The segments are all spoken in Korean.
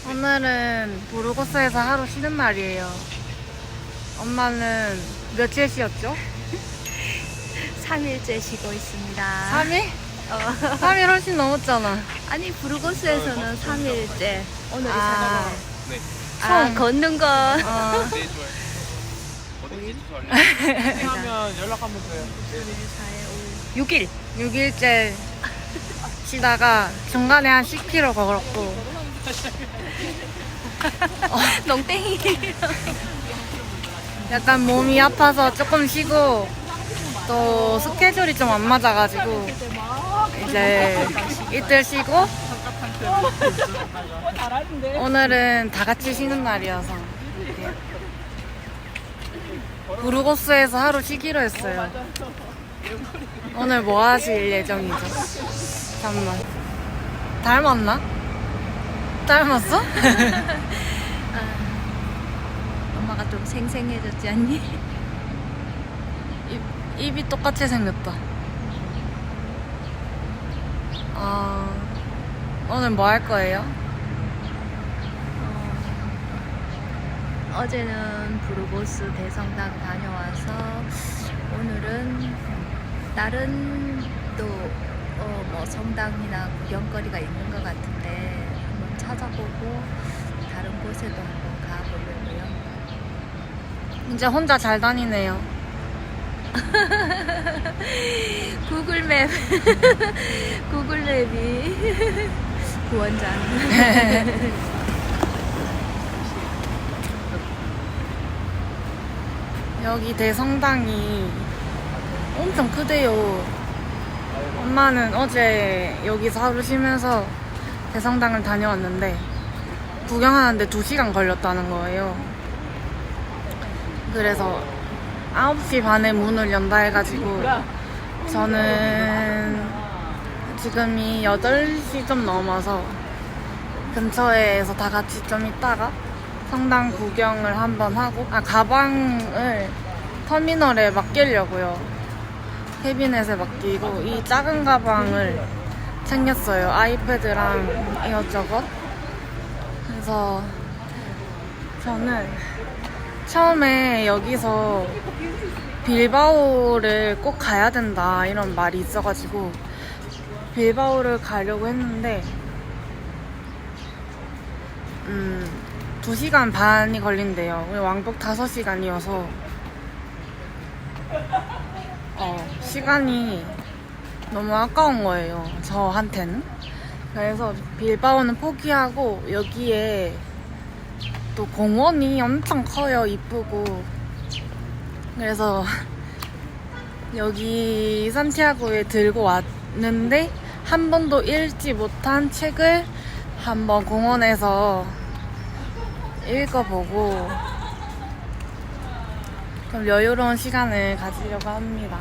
오늘은 부르고스에서 하루 쉬는 날이에요. 엄마는 며칠 쉬었죠? 3일째 쉬고 있습니다. 3일? 어. 3일 훨씬 넘었잖아. 아니 부르고스에서는 3일째. 오늘이 아, 3일. 아, 걷는 거. 어, 네, 좋아요. 어디든지 주소 알려주세요. 연락하면 돼요. 6일. 6일째 쉬다가 중간에 한 10km 걸었고 농땡이. 약간 몸이 아파서 조금 쉬고 또 스케줄이 좀 안 맞아가지고 이제 이틀 쉬고 오늘은 다 같이 쉬는 날이어서 이렇게 부르고스에서 하루 쉬기로 했어요. 오늘 뭐 하실 예정이죠? 잠깐만. 닮았나? 닮았어? 엄마가 좀 생생해졌지 않니? 입이 똑같이 생겼다. 오늘 뭐 할 거예요? 어제는 부르고스 대성당 다녀와서 오늘은 다른 또 뭐 성당이나 구경거리가 있는 것 같은데 한번 찾아보고 다른 곳에도 한번 가보려고요. 이제 혼자 잘 다니네요. 구글맵 구글맵이 구원장. 여기 대성당이 엄청 크대요. 엄마는 어제 여기서 하루 쉬면서 대성당을 다녀왔는데 구경하는데 2시간 걸렸다는 거예요. 그래서 9시 반에 문을 연다 해가지고 저는 지금이 8시 좀 넘어서 근처에서 다 같이 좀 있다가 성당 구경을 한번 하고 가방을 터미널에 맡기려고요. 캐비넷에 맡기고 이 작은 가방을 챙겼어요. 아이패드랑 이것저것. 그래서 저는 처음에 여기서 빌바오를 꼭 가야 된다 이런 말이 있어가지고 빌바오를 가려고 했는데 2시간 반이 걸린대요. 왕복 5시간이어서 시간이 너무 아까운 거예요, 저한테는. 그래서 빌바오는 포기하고 여기에 또 공원이 엄청 커요. 이쁘고. 그래서 여기 산티아고에 들고 왔는데 한 번도 읽지 못한 책을 한번 공원에서 읽어보고 좀 여유로운 시간을 가지려고 합니다.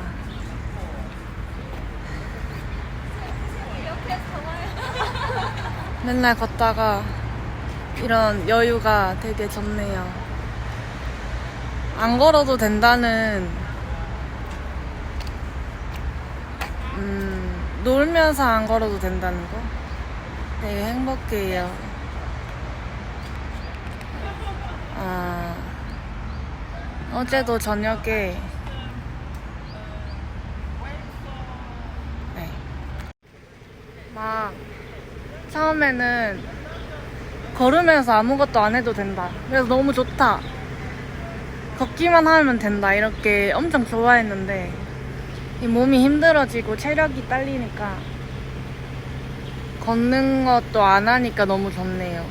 맨날 걷다가 이런 여유가 되게 좋네요. 안 걸어도 된다는 놀면서 안 걸어도 된다는 거 되게 행복해요. 어제도 저녁에 막 처음에는 걸으면서 아무것도 안 해도 된다. 그래서 너무 좋다. 걷기만 하면 된다. 이렇게 엄청 좋아했는데 이 몸이 힘들어지고 체력이 딸리니까 걷는 것도 안 하니까 너무 좋네요.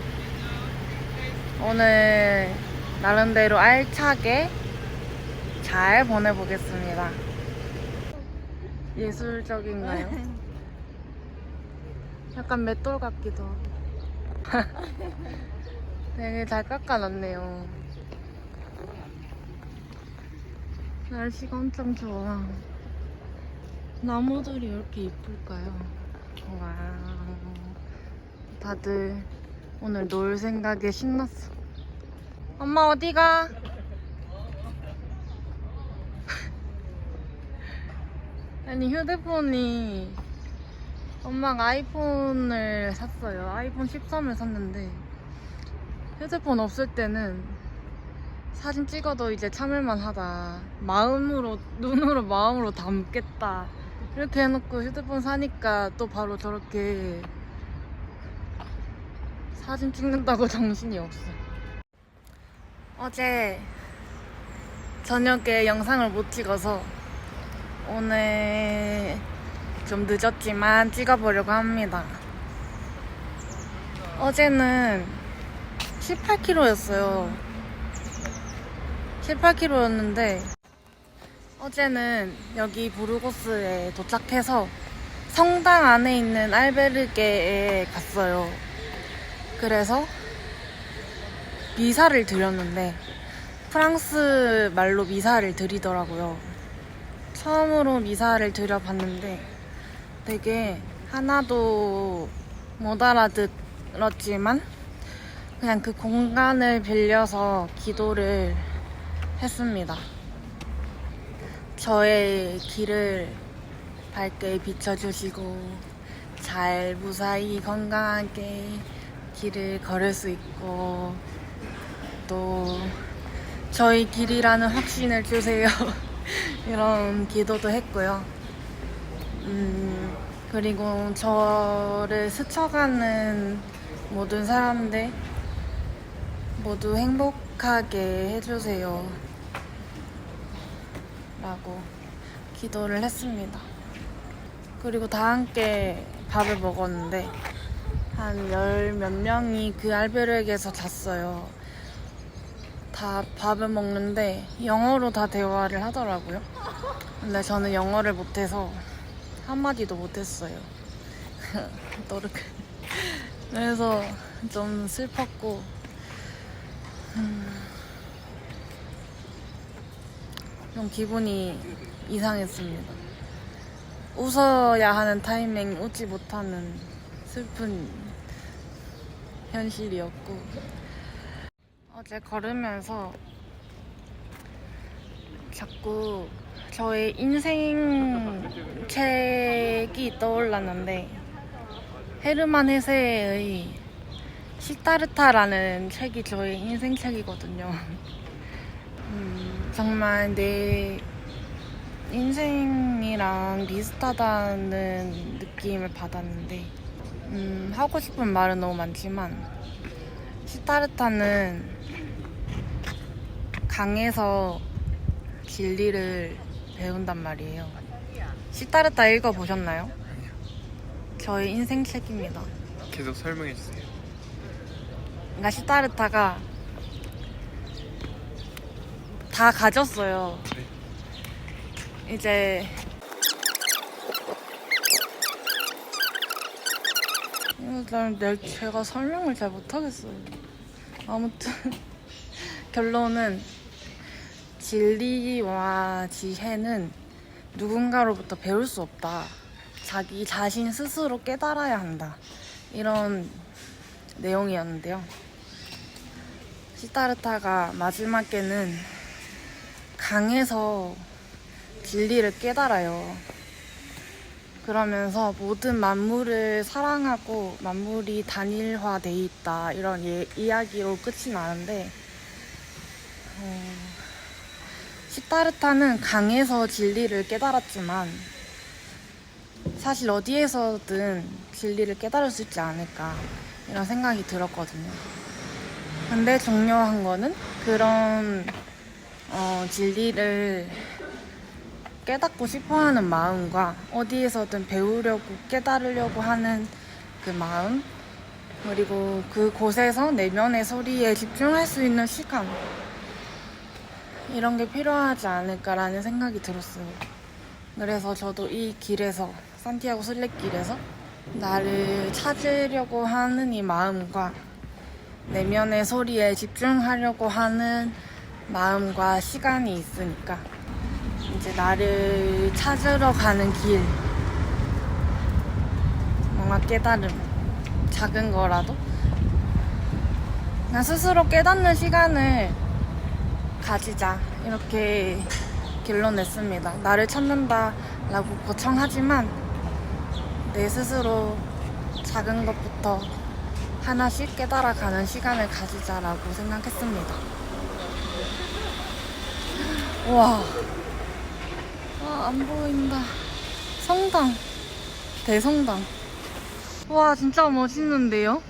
오늘 나름대로 알차게 잘 보내보겠습니다. 예술적인가요? 약간 맷돌 같기도 하고. 되게 잘 깎아놨네요. 날씨가 엄청 좋아. 나무들이 왜 이렇게 이쁠까요? 와, 다들 오늘 놀 생각에 신났어. 엄마 어디가? 아니 휴대폰이 엄마가 아이폰을 샀어요. 아이폰 13을 샀는데 휴대폰 없을 때는 사진 찍어도 이제 참을만 하다. 마음으로, 눈으로 마음으로 담겠다. 이렇게 해놓고 휴대폰 사니까 또 바로 저렇게 사진 찍는다고 정신이 없어. 어제 저녁에 영상을 못 찍어서 오늘 좀 늦었지만 찍어보려고 합니다. 어제는 18kg였어요. 18kg였는데 어제는 여기 부르고스에 도착해서 성당 안에 있는 알베르게에 갔어요. 그래서 미사를 드렸는데 프랑스 말로 미사를 드리더라고요. 처음으로 미사를 드려봤는데 되게 하나도 못 알아들었지만 그냥 그 공간을 빌려서 기도를 했습니다. 저의 길을 밝게 비춰주시고 잘 무사히 건강하게 길을 걸을 수 있고 또 저희 길이라는 확신을 주세요. 이런 기도도 했고요. 그리고 저를 스쳐가는 모든 사람들 모두 행복하게 해주세요 라고 기도를 했습니다. 그리고 다 함께 밥을 먹었는데 한 열 몇 명이 그 알베르게에서 잤어요. 다 밥을 먹는데 영어로 다 대화를 하더라고요. 근데 저는 영어를 못해서 한마디도 못했어요. 너르크. 그래서 좀 슬펐고 좀 기분이 이상했습니다. 웃어야 하는 타이밍 웃지 못하는 슬픈 현실이었고 어제 걸으면서 자꾸 저의 인생 책이 떠올랐는데 헤르만 헤세의 시타르타라는 책이 저의 인생 책이거든요. 정말 내 인생이랑 비슷하다는 느낌을 받았는데 하고 싶은 말은 너무 많지만 시타르타는 강에서 진리를 배운단 말이에요. 시타르타 읽어보셨나요? 저의 인생 책입니다. 계속 설명해 주세요. 그러니까 시타르타가 다 가졌어요. 이제 제가 설명을 잘 못하겠어요. 아무튼 결론은 진리와 지혜는 누군가로부터 배울 수 없다. 자기 자신 스스로 깨달아야 한다. 이런 내용이었는데요. 시타르타가 마지막에는 강에서 진리를 깨달아요. 그러면서 모든 만물을 사랑하고 만물이 단일화돼 있다. 이런 이야기로 끝이 나는데 시타르타는 강에서 진리를 깨달았지만 사실 어디에서든 진리를 깨달을 수 있지 않을까 이런 생각이 들었거든요. 근데 중요한 거는 그런 진리를 깨닫고 싶어하는 마음과 어디에서든 배우려고 깨달으려고 하는 그 마음, 그리고 그곳에서 내면의 소리에 집중할 수 있는 시간, 이런 게 필요하지 않을까라는 생각이 들었어요. 그래서 저도 이 길에서, 산티아고 순례길에서 나를 찾으려고 하는 이 마음과 내면의 소리에 집중하려고 하는 마음과 시간이 있으니까 이제 나를 찾으러 가는 길, 뭔가 깨달음, 작은 거라도 그냥 스스로 깨닫는 시간을 가지자, 이렇게 결론 냈습니다. 나를 찾는다라고 거창하지만 내 스스로 작은 것부터 하나씩 깨달아가는 시간을 가지자라고 생각했습니다. 와, 아, 안 보인다. 성당, 대성당. 와, 진짜 멋있는데요?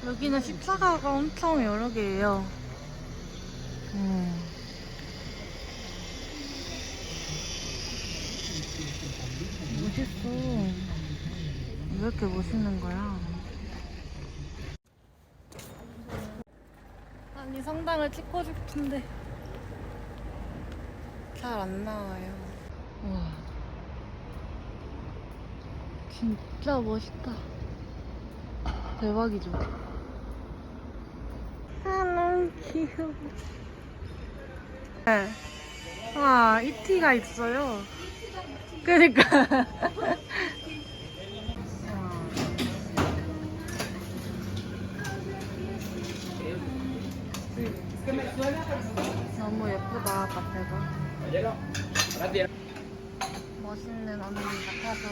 여기는 십자가가 엄청 여러 개예요. 멋있어. 왜 이렇게 멋있는 거야? 아니, 성당을 찍고 싶은데 잘 안 나와요. 와, 진짜 멋있다. 대박이죠? 아, 너무 귀여워. 네. 와, 이티가 있어요. 그니까. 너무 예쁘다, 카페가. 멋있는 언니 같아서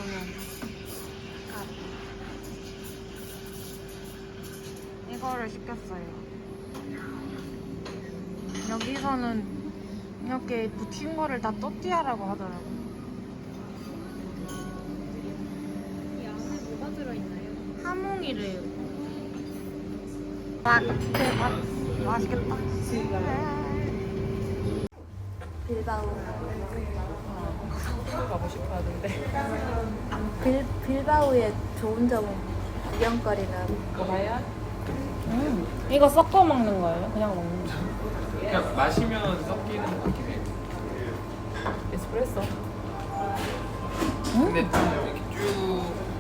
이거를 시켰어요. 여기서는 이렇게 붙인 거를 다 또띠아라고 하더라고요. 이 안에 뭐가 들어있나요? 하몽이래요. 아, 대박. 맛있겠다. 빌바오. 가고 싶어 하는데. 빌바오의 좋은 점은 구경거리는 뭐야? 이거 섞어 먹는 거예요? 그냥 먹는 거예요? 그냥 마시면 섞이는 것 같긴 해. 에스프레소. 근데 이렇게 쭉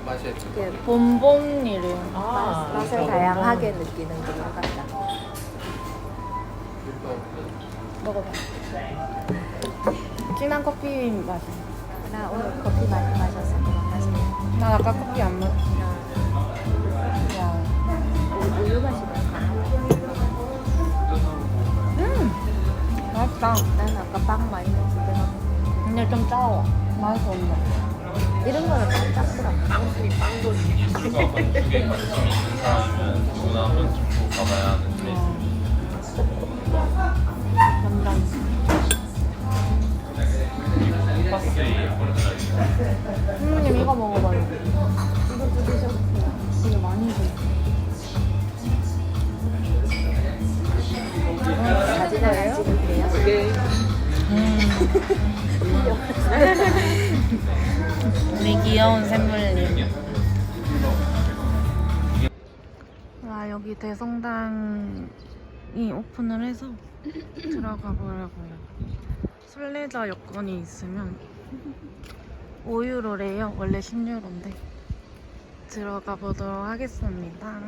마셔야 돼. 이렇게 봄봄이래요. 맛을 다양하게 느끼는 그런 것 같다. 먹어봐. 진한 커피 맛이. 나 오늘 커피 많이 마셔서 그런 맛이네. 나 아까 커피 안 마셨어. 야. 우유 마시는 거. 맛있다. 난 아까 빵 많이 먹었는데 근데 좀 짜워. 맛이 없네. 이런 거는 좀 짭더라. 술과 반죽에 관심이 있는 사람이면 누구나 한 번쯤 꼭 가봐야 하는 플레이스. 완전. 파스의 오리지널. 선생님 이거 먹어봐요. 이것도 드셔보세요. 되게 많이 드세요. 사진 하나 찍을게요. 우리 귀여운 샘물님. 와, 여기 대성당이 오픈을 해서 들어가 보려고요. 순례자 여권이 있으면 5유로래요. 원래 10유로인데. 들어가 보도록 하겠습니다.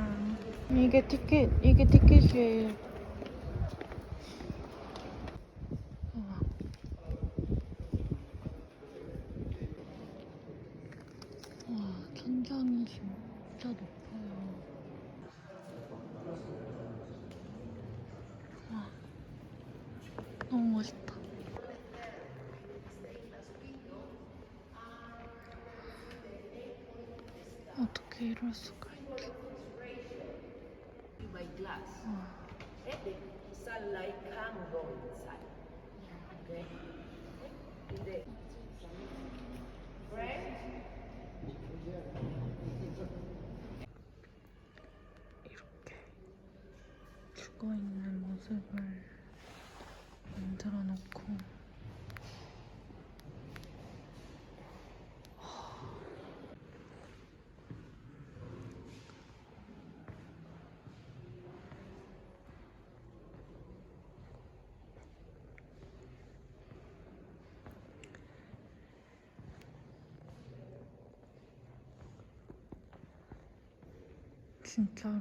이게 티켓이에요. 우와. 와, 천장이 진짜 높아요. 와, 너무 멋있다. 어떻게 이럴 수가 있지? by glass. And the sunlight can go inside. Okay? With the 이렇게 죽어 있는 모습을 만들어 놓고 진짜로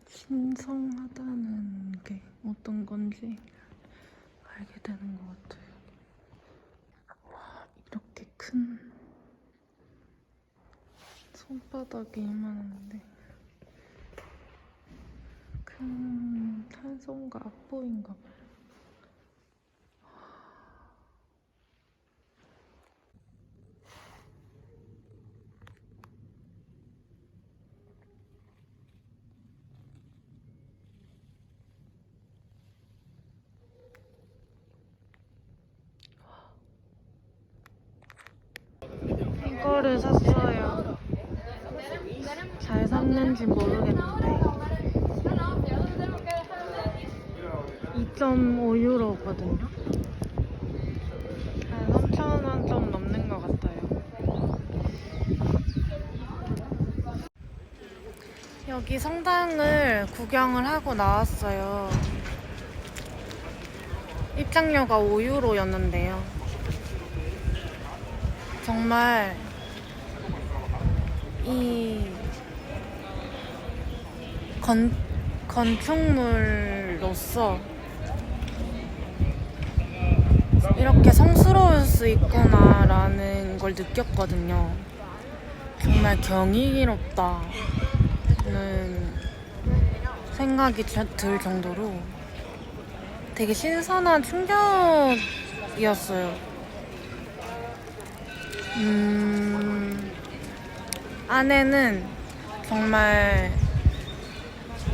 신성하다는 게 어떤 건지 알게 되는 것 같아요. 와, 이렇게 큰 손바닥이 이만한데 큰 탄성과 압보인가 봐요. 얼마인지 모르겠는데 2.5유로거든요. 한 3,000원 좀 넘는 것 같아요. 여기 성당을 구경을 하고 나왔어요. 입장료가 5유로였는데요. 정말 이 건축물로서 이렇게 성스러울 수 있구나라는 걸 느꼈거든요. 정말 경이롭다는 생각이 들 정도로 되게 신선한 충격이었어요. 안에는 정말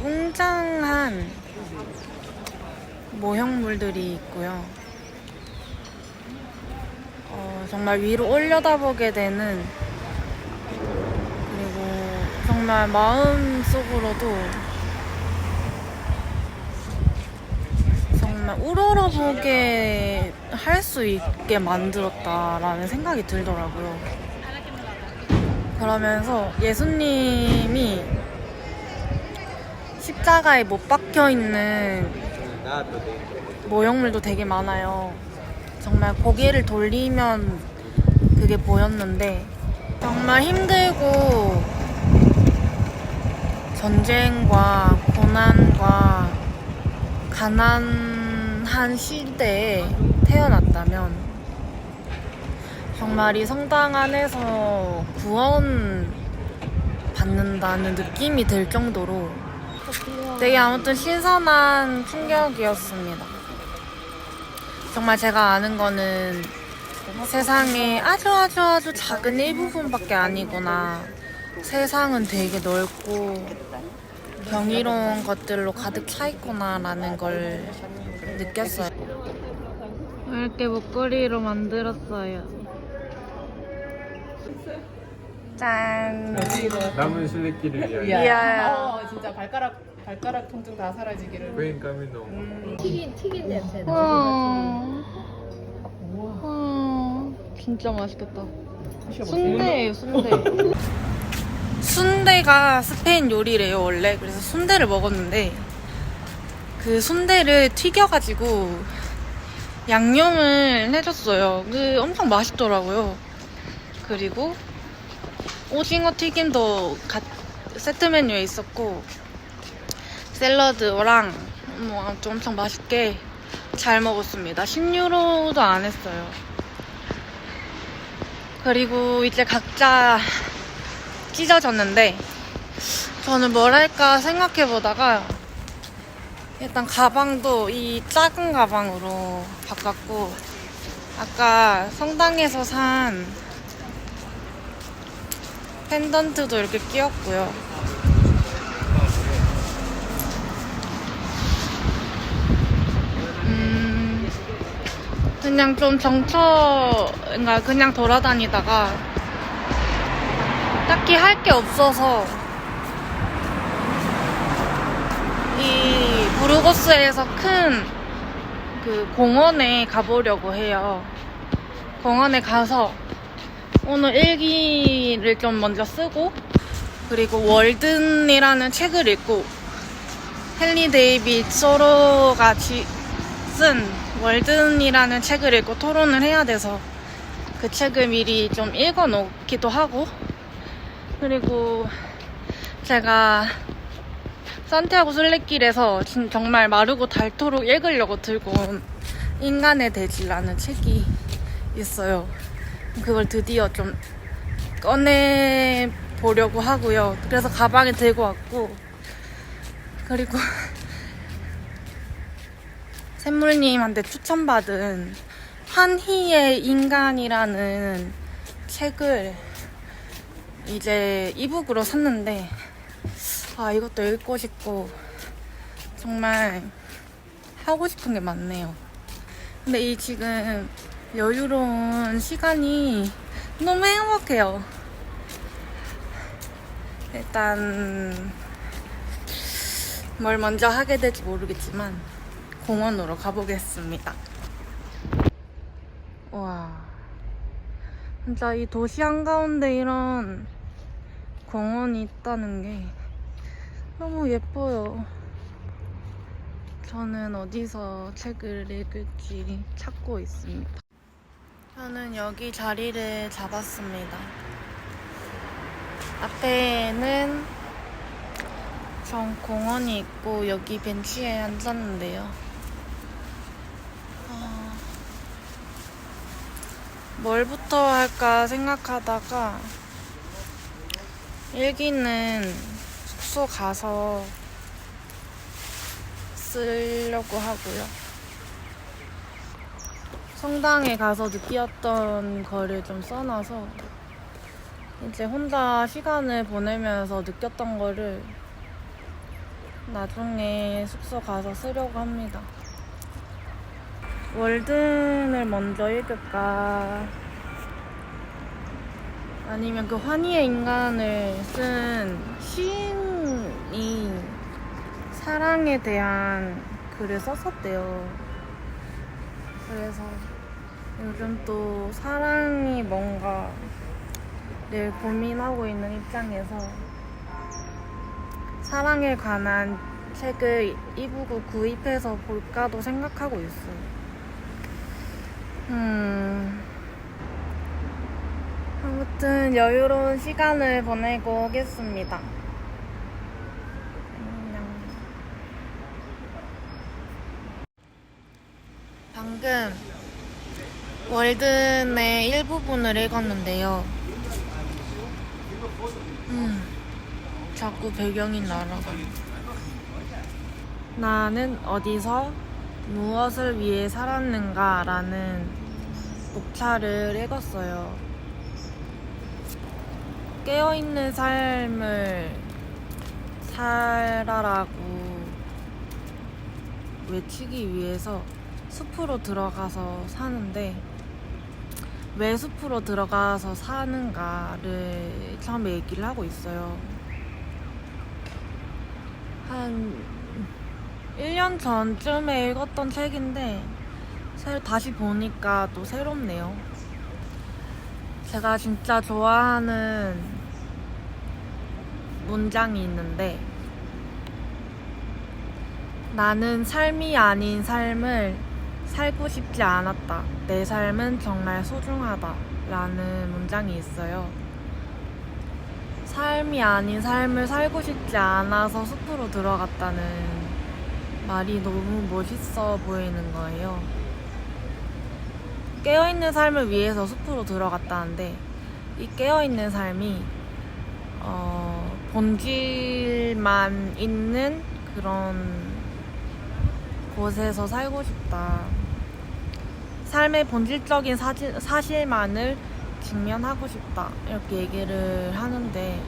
웅장한 모형물들이 있고요. 정말 위로 올려다보게 되는, 그리고 정말 마음속으로도 정말 우러러보게 할 수 있게 만들었다라는 생각이 들더라고요. 그러면서 예수님이 십자가에 못 박혀 있는 모형물도 되게 많아요. 정말 고개를 돌리면 그게 보였는데, 정말 힘들고 전쟁과 고난과 가난한 시대에 태어났다면 정말 이 성당 안에서 구원 받는다는 느낌이 들 정도로 되게 아무튼 신선한 충격이었습니다. 정말 제가 아는 거는 세상에 아주 작은 일부분밖에 아니구나. 세상은 되게 넓고 경이로운 것들로 가득 차 있구나라는 걸 느꼈어요. 이렇게 목걸이로 만들었어요. 짠. 남은 순례길을 위하여 이야. 진짜 발가락 통증 다 사라지기를. 부인 까미노. 튀긴 냄새 진짜 맛있겠다. 순대예요, 순대. 순대가 스페인 요리래요, 원래. 그래서 순대를 먹었는데 그 순대를 튀겨가지고 양념을 해줬어요. 그 엄청 맛있더라고요. 그리고 오징어 튀김도 세트 메뉴에 있었고, 샐러드랑 뭐 아무튼 엄청 맛있게 잘 먹었습니다. 10유로도 안 했어요. 그리고 이제 각자 찢어졌는데, 저는 뭘 할까 생각해보다가 일단 가방도 이 작은 가방으로 바꿨고, 아까 성당에서 산 펜던트도 이렇게 끼웠고요. 그냥 좀 그러니까 그냥 돌아다니다가 딱히 할 게 없어서 이 부르고스에서 큰 그 공원에 가보려고 해요. 공원에 가서 오늘 일기를 좀 먼저 쓰고, 그리고 월든이라는 책을 읽고, 헨리 데이빗 소로가 쓴 월든이라는 책을 읽고 토론을 해야 돼서 그 책을 미리 좀 읽어놓기도 하고, 그리고 제가 산티아고 순례길에서 정말 마르고 닳도록 읽으려고 들고 온 인간의 대지라는 책이 있어요. 그걸 드디어 좀 꺼내보려고 하고요. 그래서 가방에 들고 왔고, 그리고 샘물님한테 추천받은 한희의 인간이라는 책을 이제 이북으로 샀는데, 이것도 읽고 싶고 정말 하고 싶은 게 많네요. 근데 이 지금 여유로운 시간이 너무 행복해요. 일단 뭘 먼저 하게 될지 모르겠지만 공원으로 가보겠습니다. 와, 진짜 이 도시 한가운데 이런 공원이 있다는 게 너무 예뻐요. 저는 어디서 책을 읽을지 찾고 있습니다. 저는 여기 자리를 잡았습니다. 앞에는 전 공원이 있고 여기 벤치에 앉았는데요. 뭘부터 할까 생각하다가 일기는 숙소 가서 쓰려고 하고요. 성당에 가서 느끼었던 거를 좀 써놔서 이제 혼자 시간을 보내면서 느꼈던 거를 나중에 숙소 가서 쓰려고 합니다. 월든을 먼저 읽을까 아니면 그 환희의 인간을 쓴 시인이 사랑에 대한 글을 썼었대요. 그래서 요즘 또 사랑이 뭔가 늘 고민하고 있는 입장에서 사랑에 관한 책을 이북으로 구입해서 볼까도 생각하고 있어요. 아무튼 여유로운 시간을 보내고 오겠습니다. 안녕. 방금 월든의 일부분을 읽었는데요. 자꾸 배경이 날아가. 나는 어디서 무엇을 위해 살았는가 라는 목차를 읽었어요. 깨어있는 삶을 살아라고 외치기 위해서 숲으로 들어가서 사는데 왜 숲으로 들어가서 사는가를 처음에 얘기를 하고 있어요. 한 1년 전쯤에 읽었던 책인데 다시 보니까 또 새롭네요. 제가 진짜 좋아하는 문장이 있는데 나는 삶이 아닌 삶을 살고 싶지 않았다. 내 삶은 정말 소중하다. 라는 문장이 있어요. 삶이 아닌 삶을 살고 싶지 않아서 숲으로 들어갔다는 말이 너무 멋있어 보이는 거예요. 깨어있는 삶을 위해서 숲으로 들어갔다는데 이 깨어있는 삶이 본질만 있는 그런 곳에서 살고 싶다. 삶의 본질적인 사실만을 직면하고 싶다. 이렇게 얘기를 하는데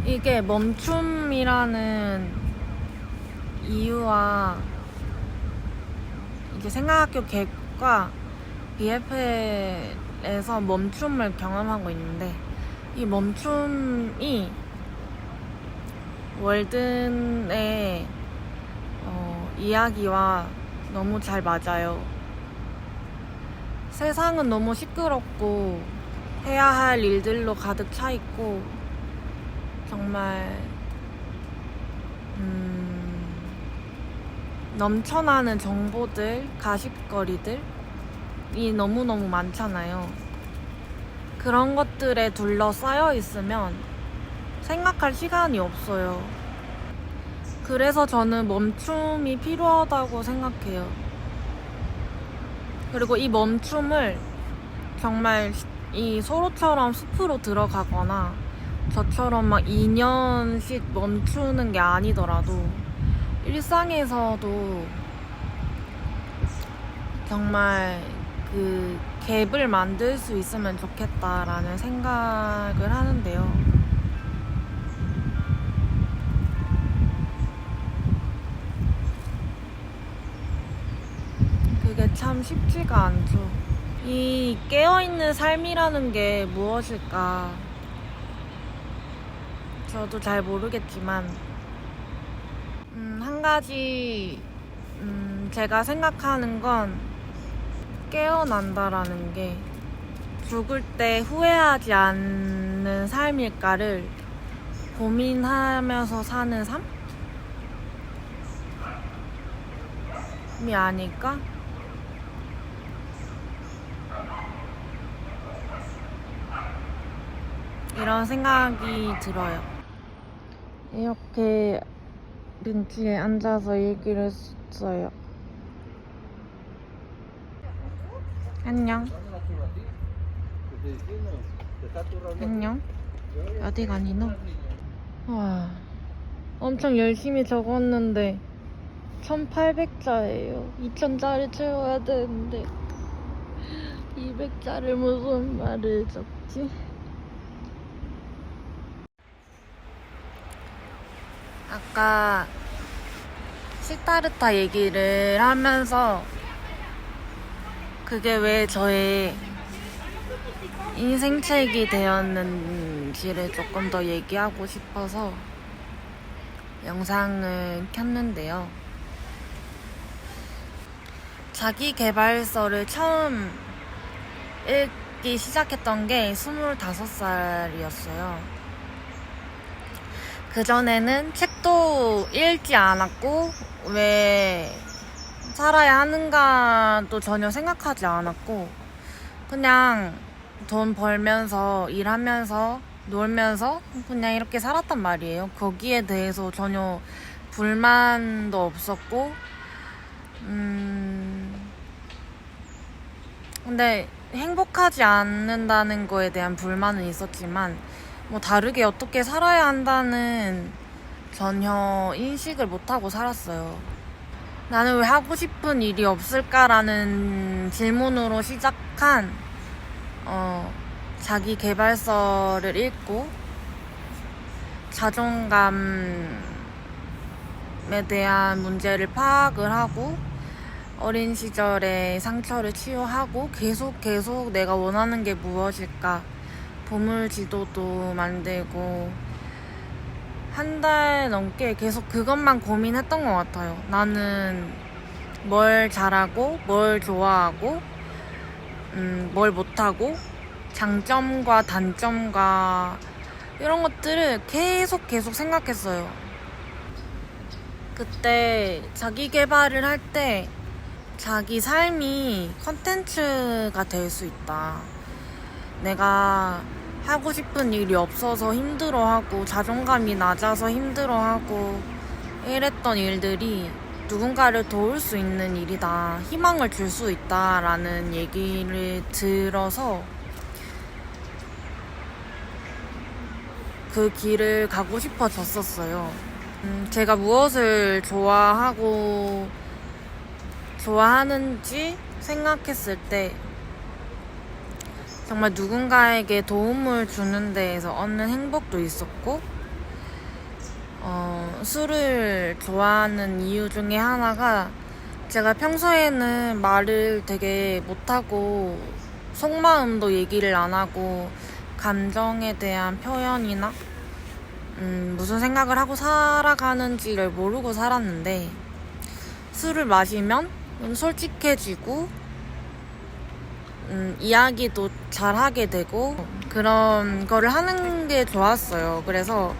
이게 멈춤이라는 이유와 이제 생각학교 객과 BFL에서 멈춤을 경험하고 있는데 이 멈춤이 월든의 이야기와 너무 잘 맞아요. 세상은 너무 시끄럽고 해야 할 일들로 가득 차 있고 정말 넘쳐나는 정보들, 가십거리들이 너무너무 많잖아요. 그런 것들에 둘러싸여 있으면 생각할 시간이 없어요. 그래서 저는 멈춤이 필요하다고 생각해요. 그리고 이 멈춤을 정말 이 소로처럼 숲으로 들어가거나 저처럼 막 2년씩 멈추는 게 아니더라도 일상에서도 정말 그 갭을 만들 수 있으면 좋겠다라는 생각을 하는데요. 그게 참 쉽지가 않죠. 이 깨어있는 삶이라는 게 무엇일까? 저도 잘 모르겠지만, 한 가지, 제가 생각하는 건 깨어난다라는 게 죽을 때 후회하지 않는 삶일까를 고민하면서 사는 삶이 아닐까? 이런 생각이 들어요. 이렇게 벤치에 앉아서 얘기를 했어요. 안녕. 안녕. 어디 가니 너? 와, 엄청 열심히 적었는데 1800자예요. 2000자를 채워야 되는데 200자를 무슨 말을 적지? 아까 시타르타 얘기를 하면서 그게 왜 저의 인생책이 되었는지를 조금 더 얘기하고 싶어서 영상을 켰는데요. 자기계발서를 처음 읽기 시작했던 게 25살이었어요. 그전에는 책도 읽지 않았고 왜 살아야 하는가도 전혀 생각하지 않았고 그냥 돈 벌면서 일하면서 놀면서 그냥 이렇게 살았단 말이에요. 거기에 대해서 전혀 불만도 없었고 근데 행복하지 않는다는 거에 대한 불만은 있었지만 뭐 다르게 어떻게 살아야 한다는 전혀 인식을 못하고 살았어요. 나는 왜 하고 싶은 일이 없을까라는 질문으로 시작한 자기계발서를 읽고 자존감에 대한 문제를 파악을 하고 어린 시절의 상처를 치유하고 계속 내가 원하는 게 무엇일까 보물지도도 만들고 한 달 넘게 계속 그것만 고민했던 것 같아요. 나는 뭘 잘하고 뭘 좋아하고 뭘 못하고 장점과 단점과 이런 것들을 계속 생각했어요. 그때 자기 개발을 할 때 자기 삶이 컨텐츠가 될 수 있다. 내가 하고 싶은 일이 없어서 힘들어하고 자존감이 낮아서 힘들어하고 이랬던 일들이 누군가를 도울 수 있는 일이다. 희망을 줄 수 있다라는 얘기를 들어서 그 길을 가고 싶어졌었어요. 제가 무엇을 좋아하는지 생각했을 때 정말 누군가에게 도움을 주는 데에서 얻는 행복도 있었고 술을 좋아하는 이유 중에 하나가 제가 평소에는 말을 되게 못하고 속마음도 얘기를 안 하고 감정에 대한 표현이나 무슨 생각을 하고 살아가는지를 모르고 살았는데 술을 마시면 솔직해지고 이야기도 잘 하게 되고 그런 거를 하는 게 좋았어요. 그래서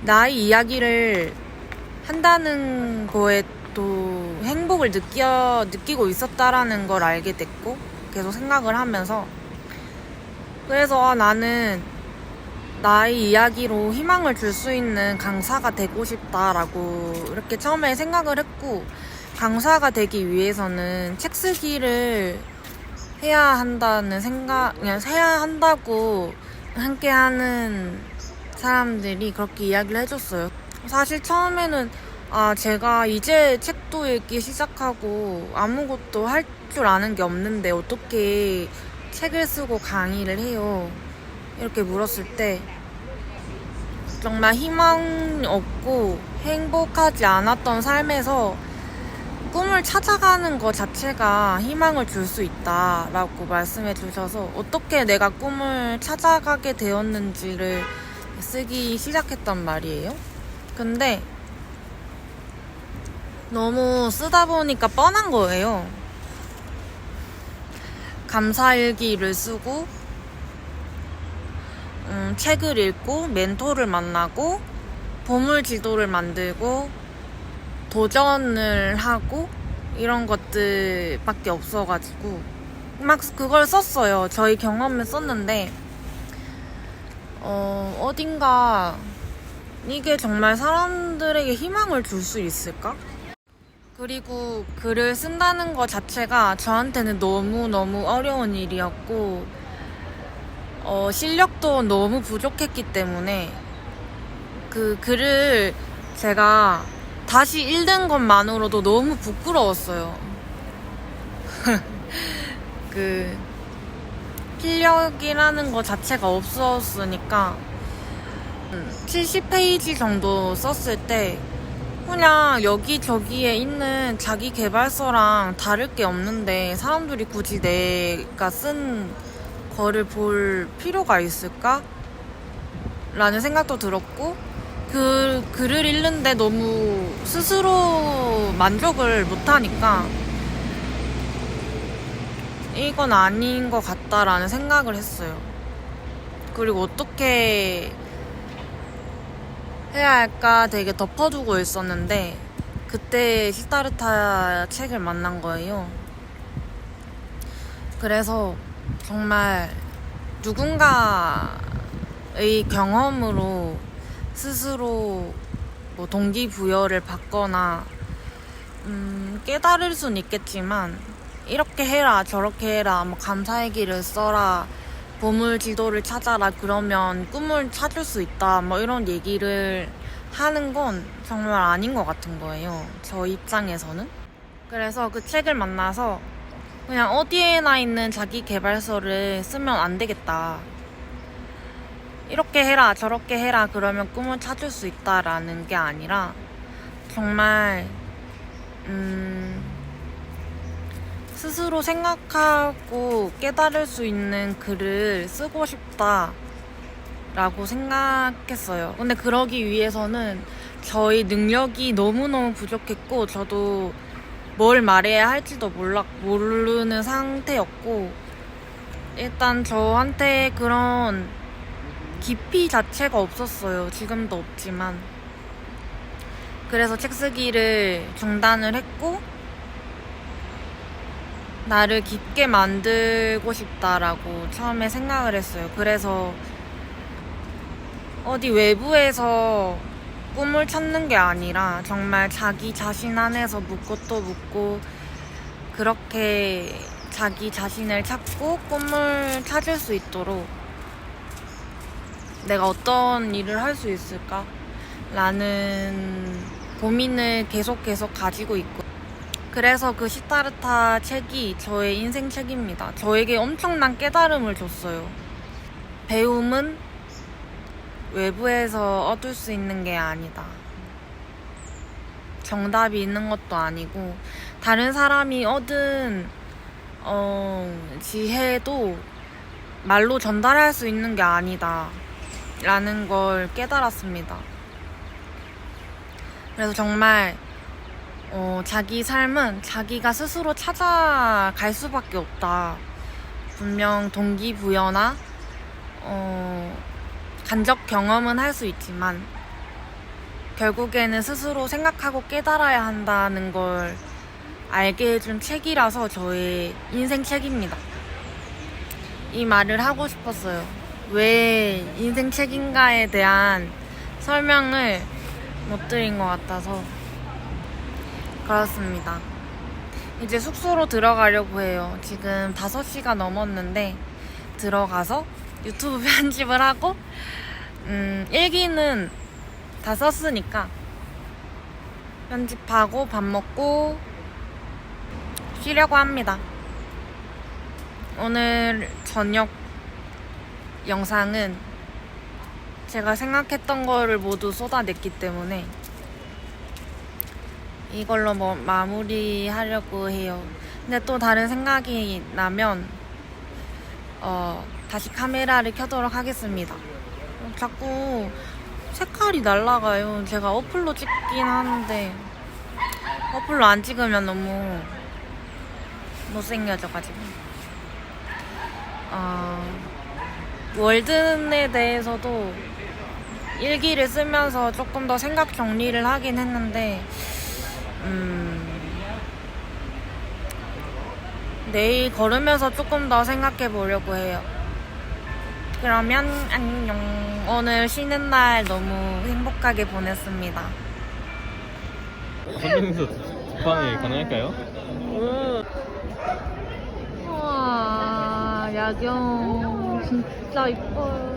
나의 이야기를 한다는 거에 또 행복을 느끼고 있었다라는 걸 알게 됐고 계속 생각을 하면서 그래서 나는 나의 이야기로 희망을 줄 수 있는 강사가 되고 싶다라고 이렇게 처음에 생각을 했고 강사가 되기 위해서는 책 쓰기를 해야 한다는 그냥 해야 한다고 함께하는 사람들이 그렇게 이야기를 해줬어요. 사실 처음에는 제가 이제 책도 읽기 시작하고 아무것도 할 줄 아는 게 없는데 어떻게 책을 쓰고 강의를 해요? 이렇게 물었을 때 정말 희망 없고 행복하지 않았던 삶에서 꿈을 찾아가는 것 자체가 희망을 줄 수 있다라고 말씀해 주셔서 어떻게 내가 꿈을 찾아가게 되었는지를 쓰기 시작했단 말이에요. 근데 너무 쓰다 보니까 뻔한 거예요. 감사일기를 쓰고 책을 읽고 멘토를 만나고 보물지도를 만들고 도전을 하고 이런 것들밖에 없어가지고 막 그걸 썼어요. 저희 경험을 썼는데 어딘가 이게 정말 사람들에게 희망을 줄 수 있을까? 그리고 글을 쓴다는 것 자체가 저한테는 너무너무 어려운 일이었고 실력도 너무 부족했기 때문에 그 글을 제가 다시 읽는 것만으로도 너무 부끄러웠어요. 그 실력이라는 것 자체가 없었으니까 70페이지 정도 썼을 때 그냥 여기저기에 있는 자기 개발서랑 다를 게 없는데 사람들이 굳이 내가 쓴 거를 볼 필요가 있을까? 라는 생각도 들었고 그 글을 읽는데 너무 스스로 만족을 못하니까 이건 아닌 것 같다라는 생각을 했어요. 그리고 어떻게 해야 할까 되게 덮어두고 있었는데 그때 시타르타 책을 만난 거예요. 그래서 정말 누군가의 경험으로 스스로 뭐 동기부여를 받거나 깨달을 순 있겠지만 이렇게 해라 저렇게 해라 뭐 감사일기를 써라 보물지도를 찾아라 그러면 꿈을 찾을 수 있다 뭐 이런 얘기를 하는 건 정말 아닌 것 같은 거예요. 저 입장에서는. 그래서 그 책을 만나서 그냥 어디에나 있는 자기 개발서를 쓰면 안 되겠다. 이렇게 해라 저렇게 해라 그러면 꿈을 찾을 수 있다라는 게 아니라 정말 스스로 생각하고 깨달을 수 있는 글을 쓰고 싶다라고 생각했어요. 근데 그러기 위해서는 저희 능력이 너무너무 부족했고 저도 뭘 말해야 할지도 모르는 상태였고 일단 저한테 그런 깊이 자체가 없었어요. 지금도 없지만. 그래서 책 쓰기를 중단을 했고 나를 깊게 만들고 싶다라고 처음에 생각을 했어요. 그래서 어디 외부에서 꿈을 찾는 게 아니라 정말 자기 자신 안에서 묻고 또 묻고 그렇게 자기 자신을 찾고 꿈을 찾을 수 있도록 내가 어떤 일을 할 수 있을까? 라는 고민을 계속 가지고 있고 그래서 그 시타르타 책이 저의 인생 책입니다. 저에게 엄청난 깨달음을 줬어요. 배움은 외부에서 얻을 수 있는 게 아니다. 정답이 있는 것도 아니고 다른 사람이 얻은 지혜도 말로 전달할 수 있는 게 아니다. 라는 걸 깨달았습니다. 그래서 정말 자기 삶은 자기가 스스로 찾아갈 수밖에 없다. 분명 동기부여나 간접 경험은 할 수 있지만 결국에는 스스로 생각하고 깨달아야 한다는 걸 알게 해준 책이라서 저의 인생 책입니다. 이 말을 하고 싶었어요. 왜 인생 책인가에 대한 설명을 못 드린 것 같아서 그렇습니다. 이제 숙소로 들어가려고 해요. 지금 5시가 넘었는데 들어가서 유튜브 편집을 하고 일기는 다 썼으니까 편집하고 밥 먹고 쉬려고 합니다. 오늘 저녁 영상은 제가 생각했던 거를 모두 쏟아냈기 때문에 이걸로 뭐 마무리하려고 해요. 근데 또 다른 생각이 나면 다시 카메라를 켜도록 하겠습니다. 자꾸 색깔이 날아가요. 제가 어플로 찍긴 하는데 어플로 안 찍으면 너무 못생겨져가지고. 월든에 대해서도 일기를 쓰면서 조금 더 생각 정리를 하긴 했는데 내일 걸으면서 조금 더 생각해 보려고 해요. 그러면 안녕. 오늘 쉬는 날 너무 행복하게 보냈습니다. 선생님도 두판이 가능할까요? 우와, 야경 진짜 이뻐요.